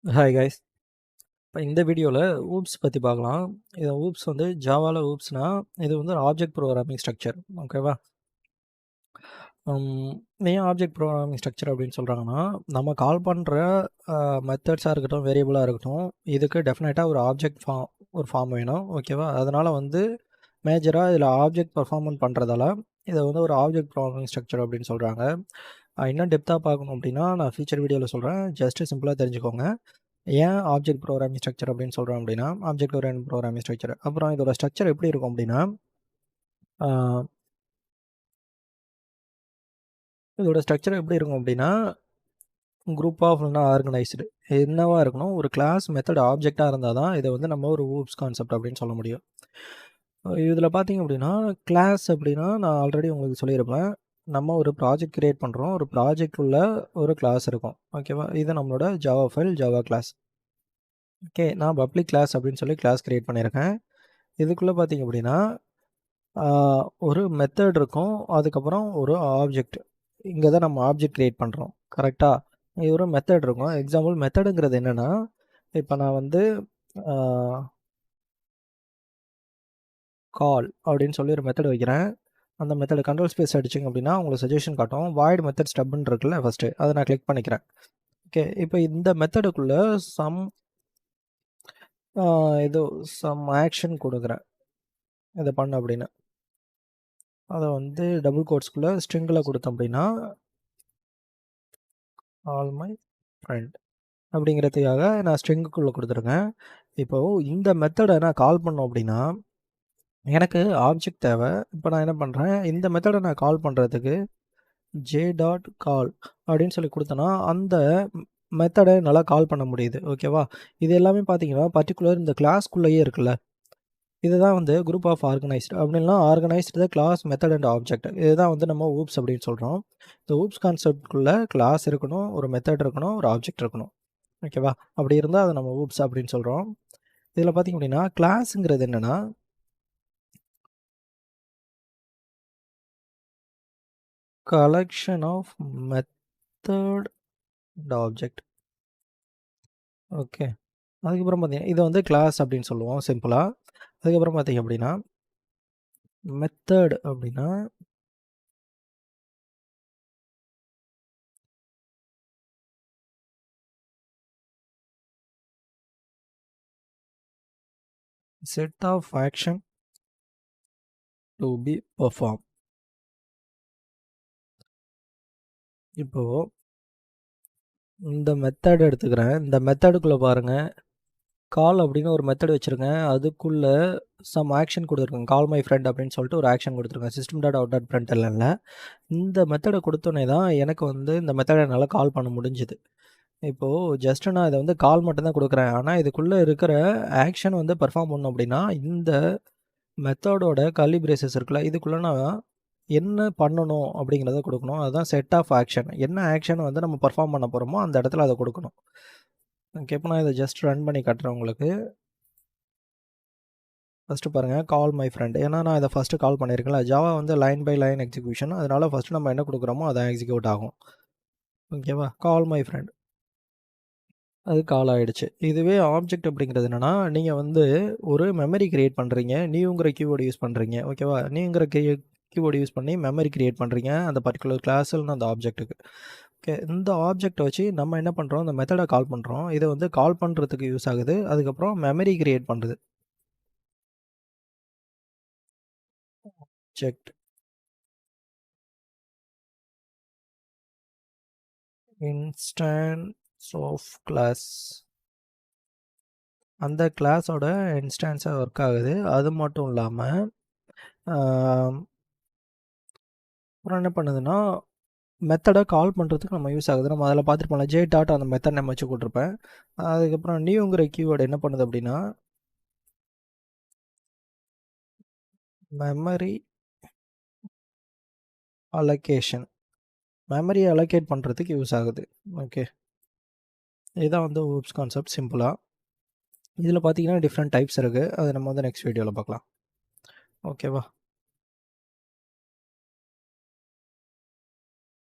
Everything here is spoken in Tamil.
Hi guys. இப்போ இந்த வீடியோவில் ஊப்ஸ் பற்றி பார்க்கலாம். இது ஊப்ஸ் வந்து ஜாவாவில் ஊப்ஸ்னா இது வந்து ஒரு ஆப்ஜெக்ட் ப்ரோக்ராமிங் ஸ்ட்ரக்சர். ஓகேவா? ஏன் ஆப்ஜெக்ட் ப்ரோக்ராமிங் ஸ்ட்ரக்சர் அப்படின்னு சொல்கிறாங்கன்னா, நம்ம கால் பண்ணுற மெத்தட்ஸாக இருக்கட்டும், வேரியபிளாக இருக்கட்டும், இதுக்கு டெஃபினட்டாக ஒரு ஃபார்ம் வேணும். ஓகேவா? அதனால் வந்து மேஜராக இதில் ஆப்ஜெக்ட் பர்ஃபார்மன்ஸ் பண்ணுறதால இதை வந்து ஒரு ஆப்ஜெக்ட் ப்ரோக்ராமிங் ஸ்ட்ரக்சர் அப்படின்னு சொல்கிறாங்க. இன்னும் டெப்த்தாக பார்க்கணும் அப்படின்னா நான் ஃபியூச்சர் வீடியோவில் சொல்கிறேன். ஜஸ்ட்டு சிம்பிளாக தெரிஞ்சுக்கோங்க. ஏன் ஆப்ஜெக்ட் ப்ரோக்ராமிங் ஸ்ட்ரக்சர் அப்படின்னு சொல்கிறோம் அப்படின்னா, ஆப்ஜெக்ட் ஓரியன்டட் ப்ரோக்ராமிங் ஸ்ட்ரக்சர். அப்புறம் இதோட ஸ்ட்ரக்சர் எப்படி இருக்கும் அப்படின்னா, இதோட ஸ்ட்ரக்சர் எப்படி இருக்கும் அப்படின்னா, குரூப் ஆஃப் இல்லைனா ஆர்கனைஸ்டு என்னவா இருக்கணும், ஒரு கிளாஸ் மெத்தட் ஆப்ஜெக்டாக இருந்தால் தான் இதை வந்து நம்ம ஒரு ஊப்ஸ் கான்செப்ட் அப்படின்னு சொல்ல முடியும். இதில் பார்த்தீங்க அப்படின்னா, கிளாஸ் அப்படின்னா நான் ஆல்ரெடி உங்களுக்கு சொல்லியிருப்பேன். நம்ம ஒரு ப்ராஜெக்ட் கிரியேட் பண்ணுறோம். ஒரு ப்ராஜெக்ட் உள்ள ஒரு கிளாஸ் இருக்கும். ஓகேவா? இது நம்மளோட Java file, Java class. Okay, நான் பப்ளிக் கிளாஸ் அப்படின்னு சொல்லி கிளாஸ் கிரியேட் பண்ணியிருக்கேன். இதுக்குள்ளே பார்த்தீங்க அப்படின்னா, ஒரு மெத்தட் இருக்கும். அதுக்கப்புறம் ஒரு ஆப்ஜெக்ட். இங்கே தான் நம்ம ஆப்ஜெக்ட் கிரியேட் பண்ணுறோம். கரெக்டா? இது ஒரு மெத்தட் இருக்கும். எக்ஸாம்பிள் மெத்தடுங்கிறது என்னென்னா, இப்போ நான் வந்து கால் அப்படின்னு சொல்லி ஒரு மெத்தட் வைக்கிறேன். அந்த மெத்தட் கண்ட்ரோல் ஸ்பேஸ் அடிச்சிங்க அப்படின்னா உங்களுக்கு சஜஷன் காட்டும். வாய்ட் மெத்தட் ஸ்டப்னு இருக்குல்ல ஃபஸ்ட்டு, அதை நான் கிளிக் பண்ணிக்கிறேன். ஓகே, இப்போ இந்த மெத்தடுக்குள்ளே ஏதோ சம் ஆக்ஷன் கொடுக்குறேன். இதை பண்ண அப்படின்னு. அதை வந்து டபுள் கோட்ஸ்குள்ளே ஸ்ட்ரிங்கில் கொடுத்தோம் அப்படின்னா, ஆல் மை ஃப்ரெண்ட் அப்படிங்கிறதுக்காக நான் ஸ்ட்ரிங்குக்குள்ளே கொடுத்துருக்கேன். இப்போது இந்த மெத்தடை நான் கால் பண்ணோம் அப்படின்னா, எனக்கு ஆப்ஜெக்ட் தேவை. இப்போ நான் என்ன பண்ணுறேன், இந்த மெத்தடை நான் கால் பண்ணுறதுக்கு j.call அப்படின்னு சொல்லி கொடுத்தேன்னா, அந்த மெத்தடை நல்லா கால் பண்ண முடியுது. ஓகேவா? இது எல்லாமே பார்த்தீங்கன்னா, பர்ட்டிகுலர் இந்த கிளாஸ்க்குள்ளேயே இருக்குல்ல, இதுதான் வந்து குரூப் ஆஃப் ஆர்கனைஸ்டு அப்படின்னா organised the class method and object. இதுதான் வந்து நம்ம ஊப்ஸ் அப்படின்னு சொல்கிறோம். இந்த ஊப்ஸ் கான்செப்ட்குள்ளே கிளாஸ் இருக்கணும், ஒரு மெத்தட் இருக்கணும், ஒரு ஆப்ஜெக்ட் இருக்கணும். ஓகேவா? அப்படி இருந்தால் அதை நம்ம ஊப்ஸ் அப்படின்னு சொல்கிறோம். இதில் பார்த்திங்க அப்படின்னா, கிளாஸுங்கிறது என்னென்னா, collection of method and object. Okay, அதுக்கப்புறம் பார்த்தீங்கன்னா இதை வந்து கிளாஸ் அப்படின்னு சொல்லுவோம் சிம்பிளாக. அதுக்கப்புறம் பார்த்தீங்க அப்படின்னா, மெத்தட் அப்படின்னா set of action to be perform. இப்போது இந்த மெத்தட் எடுத்துக்கிறேன். இந்த மெத்தடுக்குள்ளே பாருங்கள், கால் அப்படின்னு ஒரு மெத்தட் வச்சுருக்கேன். அதுக்குள்ளே சம் ஆக்ஷன் கொடுத்துருக்கேன். கால் மை ஃப்ரெண்ட் அப்படின்னு சொல்லிட்டு ஒரு ஆக்ஷன் கொடுத்துருக்கேன். சிஸ்டம் டாட் அவுட் டாட் பிரிண்ட்எல்என்ல. இந்த மெத்தடை கொடுத்தோன்னே தான் எனக்கு வந்து இந்த மெத்தடை என்னால் கால் பண்ண முடிஞ்சுது. இப்போது ஜஸ்ட்டு நான் இதை வந்து கால் மட்டும் தான் கொடுக்குறேன். ஆனால் இதுக்குள்ளே இருக்கிற ஆக்ஷன் வந்து பெர்ஃபார்ம் பண்ணணும் அப்படின்னா, இந்த மெத்தடோட கர்லி பிரேசஸ் இருக்குல்ல, இதுக்குள்ளே நான் என்ன பண்ணணும் அப்படிங்கிறத கொடுக்கணும். அதுதான் செட் ஆஃப் ஆக்ஷன். என்ன ஆக்ஷன் வந்து நம்ம பெர்ஃபார்ம் பண்ண போகிறோமோ அந்த இடத்துல அதை கொடுக்கணும். ஓகே, இப்போ நான் இதை ஜஸ்ட் ரன் பண்ணி காட்டுறேன் உங்களுக்கு. ஃபஸ்ட்டு பாருங்கள், கால் மை ஃப்ரெண்ட். ஏன்னா நான் இதை ஃபஸ்ட்டு கால் பண்ணியிருக்கேன்ல. ஜாவா வந்து லைன் பை லைன் எக்ஸிக்யூஷன். அதனால் ஃபஸ்ட்டு நம்ம என்ன கொடுக்குறோமோ அதான் எக்ஸிக்யூட் ஆகும். ஓகேவா? கால் மை ஃப்ரெண்ட், அது கால் ஆகிடுச்சு. இதுவே ஆப்ஜெக்ட் அப்படிங்கிறது என்னென்னா, நீங்கள் வந்து ஒரு மெமரி கிரியேட் பண்ணுறீங்க. நியூங்கிற கீவேர்டு யூஸ் பண்ணுறீங்க. ஓகேவா? நியூங்கிற கீவேர்டு யூஸ் பண்ணி மெமரி கிரியேட் பண்ணுறீங்க அந்த பர்டிகுலர் கிளாஸ் இல்லைனா அந்த ஆப்ஜெக்ட்டுக்கு. ஓகே, இந்த ஆப்ஜெக்ட்டை வச்சு நம்ம என்ன பண்ணுறோம், இந்த மெத்தடை கால் பண்ணுறோம். இதை வந்து கால் பண்ணுறதுக்கு யூஸ் ஆகுது. அதுக்கப்புறம் மெமரி கிரியேட் பண்ணுறது. ஆப்ஜெக்ட் இன்ஸ்டான்ஸ் ஆஃப் கிளாஸ், அந்த கிளாஸோட இன்ஸ்டான்ஸாக ஒர்க் ஆகுது. அது மட்டும் இல்லாமல் அப்புறம் என்ன பண்ணுதுன்னா, மெத்தடை கால் பண்ணுறதுக்கு நம்ம யூஸ் ஆகுது. நம்ம அதில் பார்த்துருப்போம்ல, ஜே டாட் அந்த மெத்தட் நம்ம வச்சு கொடுத்துருப்பேன். அதுக்கப்புறம் நியூங்கிற கீவேர்டு என்ன பண்ணுது அப்படின்னா, மெமரி அலோகேஷன், மெமரியை அலோகேட் பண்ணுறதுக்கு யூஸ் ஆகுது. ஓகே, இதுதான் வந்து ஊப்ஸ் கான்செப்ட் சிம்பிளாக. இதில் பார்த்தீங்கன்னா டிஃப்ரெண்ட் டைப்ஸ் இருக்குது. அதை நம்ம வந்து நெக்ஸ்ட் வீடியோவில் பார்க்கலாம். ஓகேவா?